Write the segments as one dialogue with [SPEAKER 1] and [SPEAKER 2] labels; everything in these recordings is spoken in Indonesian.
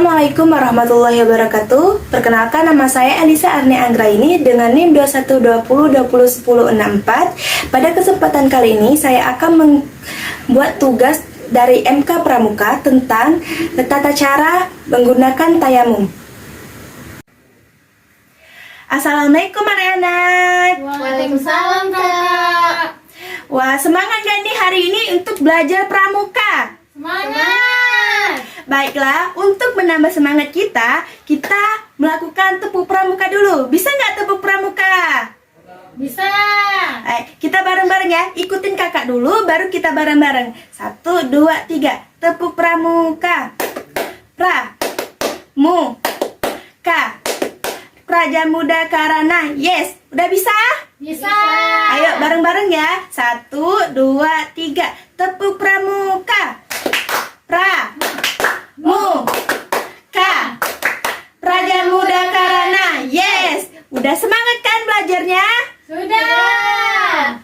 [SPEAKER 1] Assalamualaikum warahmatullahi wabarakatuh. Perkenalkan, nama saya Elisa Arni Anggraini dengan NIM 2120201064. Pada kesempatan kali ini saya akan membuat tugas dari MK Pramuka tentang tata cara menggunakan tayamum. Assalamualaikum anak-anak.
[SPEAKER 2] Waalaikumsalam Kak.
[SPEAKER 1] Wah, semangat gak nih hari ini untuk belajar pramuka?
[SPEAKER 2] Semangat.
[SPEAKER 1] Baiklah, untuk menambah semangat kita melakukan tepuk pramuka dulu. Bisa nggak tepuk pramuka?
[SPEAKER 2] Bisa.
[SPEAKER 1] Kita bareng-bareng ya. Ikutin kakak dulu, baru kita bareng-bareng. 1, 2, 3. Tepuk pramuka. Pra, mu, ka. Praja Muda Karana. Yes, udah bisa?
[SPEAKER 2] Bisa.
[SPEAKER 1] Ayo bareng-bareng ya. 1, 2, 3. Tepuk pramuka. Pra, mu, ka. Praja Muda Karana. Yes. Udah semangat kan belajarnya?
[SPEAKER 2] Sudah.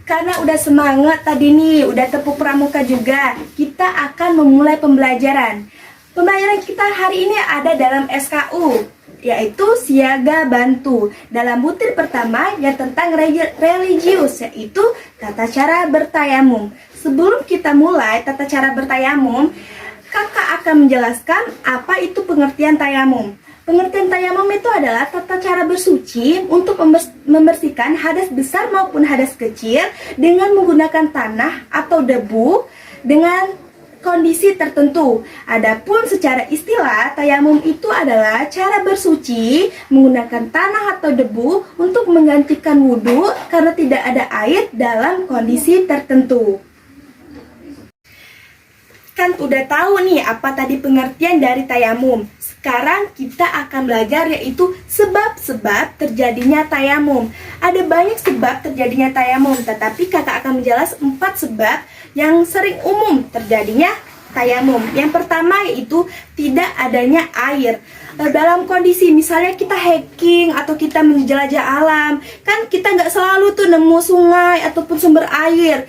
[SPEAKER 1] Karena udah semangat tadi nih, udah tepuk pramuka juga, kita akan memulai pembelajaran. Pembelajaran kita hari ini ada dalam SKU, yaitu siaga bantu. Dalam butir pertama yang tentang religius, yaitu tata cara bertayamum. Sebelum kita mulai tata cara bertayamum, kakak akan menjelaskan apa itu pengertian tayamum. Pengertian tayamum itu adalah tata cara bersuci untuk membersihkan hadas besar maupun hadas kecil dengan menggunakan tanah atau debu dengan kondisi tertentu. Adapun secara istilah, tayamum itu adalah cara bersuci menggunakan tanah atau debu untuk menggantikan wudhu karena tidak ada air dalam kondisi tertentu. Kan udah tahu nih apa tadi pengertian dari tayamum. Sekarang kita akan belajar yaitu sebab-sebab terjadinya tayamum. Ada banyak sebab terjadinya tayamum, tetapi kakak akan menjelaskan 4 sebab yang sering umum terjadinya tayamum. Yang pertama yaitu tidak adanya air. Dalam kondisi misalnya kita hiking atau kita menjelajah alam, kan kita nggak selalu tuh nemu sungai ataupun sumber air.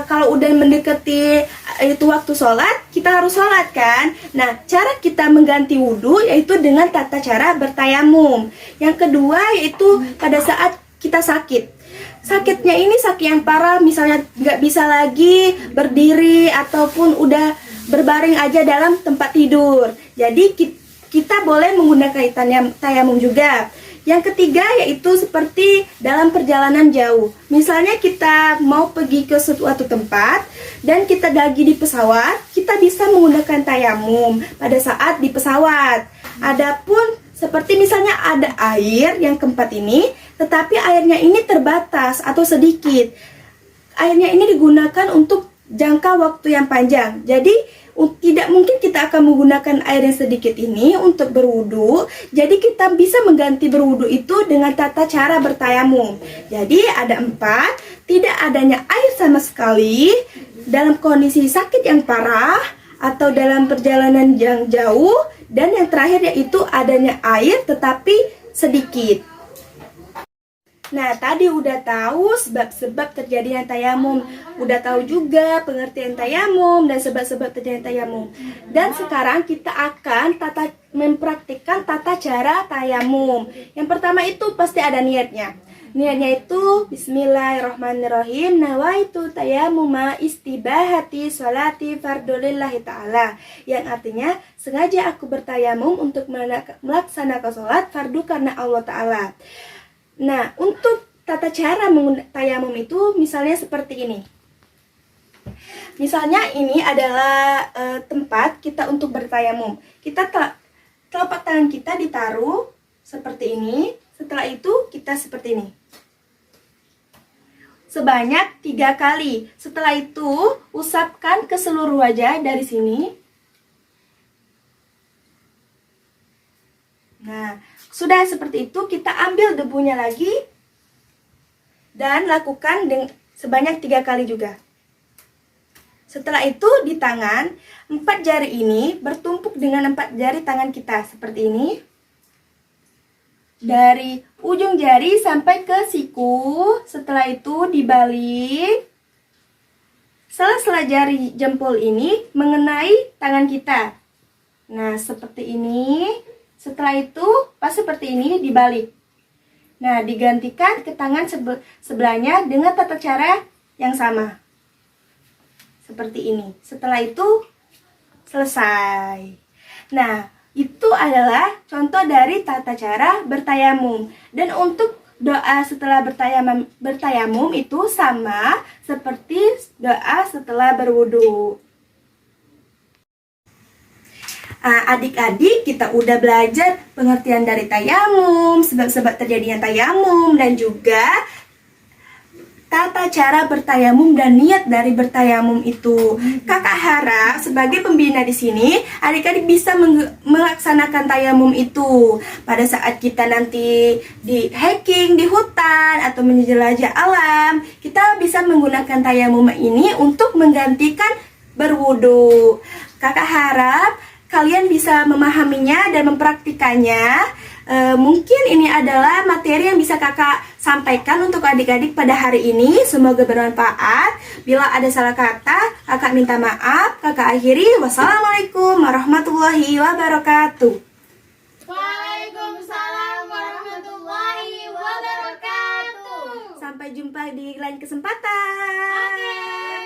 [SPEAKER 1] Kalau udah mendekati itu waktu sholat, kita harus sholat kan. Nah, cara kita mengganti wudhu yaitu dengan tata cara bertayamum. Yang kedua yaitu pada saat kita sakit. Sakitnya ini sakit yang parah, misalnya nggak bisa lagi berdiri ataupun udah berbaring aja dalam tempat tidur. Jadi kita boleh menggunakan tayamum juga. Yang ketiga yaitu seperti dalam perjalanan jauh. Misalnya kita mau pergi ke suatu tempat dan kita lagi di pesawat, kita bisa menggunakan tayamum pada saat di pesawat. Adapun seperti misalnya ada air yang keempat ini, tetapi airnya ini terbatas atau sedikit. Airnya ini digunakan untuk jangka waktu yang panjang. Jadi tidak mungkin kita akan menggunakan air yang sedikit ini untuk berwudu. Jadi kita bisa mengganti berwudu itu dengan tata cara bertayamum. Jadi ada 4, tidak adanya air sama sekali, dalam kondisi sakit yang parah, atau dalam perjalanan yang jauh, dan yang terakhir yaitu adanya air tetapi sedikit. Nah, tadi udah tahu sebab-sebab terjadinya tayamum, udah tahu juga pengertian tayamum dan sebab-sebab terjadinya tayamum. Dan sekarang kita akan mempraktikkan tata cara tayamum. Yang pertama itu pasti ada niatnya. Niatnya itu bismillahirrahmanirrahim, nawaitu tayamuma istibahati sholati fardulillahi ta'ala, yang artinya sengaja aku bertayamum untuk melaksanakan sholat fardu karena Allah Ta'ala. Nah, untuk tata cara tayamum itu misalnya seperti ini. Misalnya ini adalah tempat kita untuk bertayamum. Telapak tangan kita ditaruh seperti ini. Setelah itu kita seperti ini. Sebanyak 3 kali. Setelah itu usapkan ke seluruh wajah dari sini. Nah, sudah seperti itu, kita ambil debunya lagi dan lakukan sebanyak 3 kali juga. Setelah itu di tangan, 4 jari ini bertumpuk dengan 4 jari tangan kita seperti ini. Dari ujung jari sampai ke siku. Setelah itu dibalik. Sela-sela jari jempol ini mengenai tangan kita. Nah, seperti ini. Setelah itu, pas seperti ini dibalik. Nah, digantikan ke tangan sebelahnya dengan tata cara yang sama. Seperti ini. Setelah itu, selesai. Nah, itu adalah contoh dari tata cara bertayamum. Dan untuk doa setelah bertayamum itu sama seperti doa setelah berwudu. Adik-adik, kita udah belajar pengertian dari tayamum, sebab-sebab terjadinya tayamum, dan juga tata cara bertayamum dan niat dari bertayamum itu. Kakak harap sebagai pembina di sini, adik-adik bisa melaksanakan tayamum itu pada saat kita nanti di hiking di hutan atau menjelajah alam. Kita bisa menggunakan tayamum ini untuk menggantikan berwudu. Kakak harap kalian bisa memahaminya dan mempraktikannya. Mungkin ini adalah materi yang bisa kakak sampaikan untuk adik-adik pada hari ini. Semoga bermanfaat. Bila ada salah kata, kakak minta maaf. Kakak akhiri. Wassalamualaikum warahmatullahi wabarakatuh.
[SPEAKER 2] Waalaikumsalam warahmatullahi wabarakatuh.
[SPEAKER 1] Sampai jumpa di lain kesempatan.
[SPEAKER 2] Oke.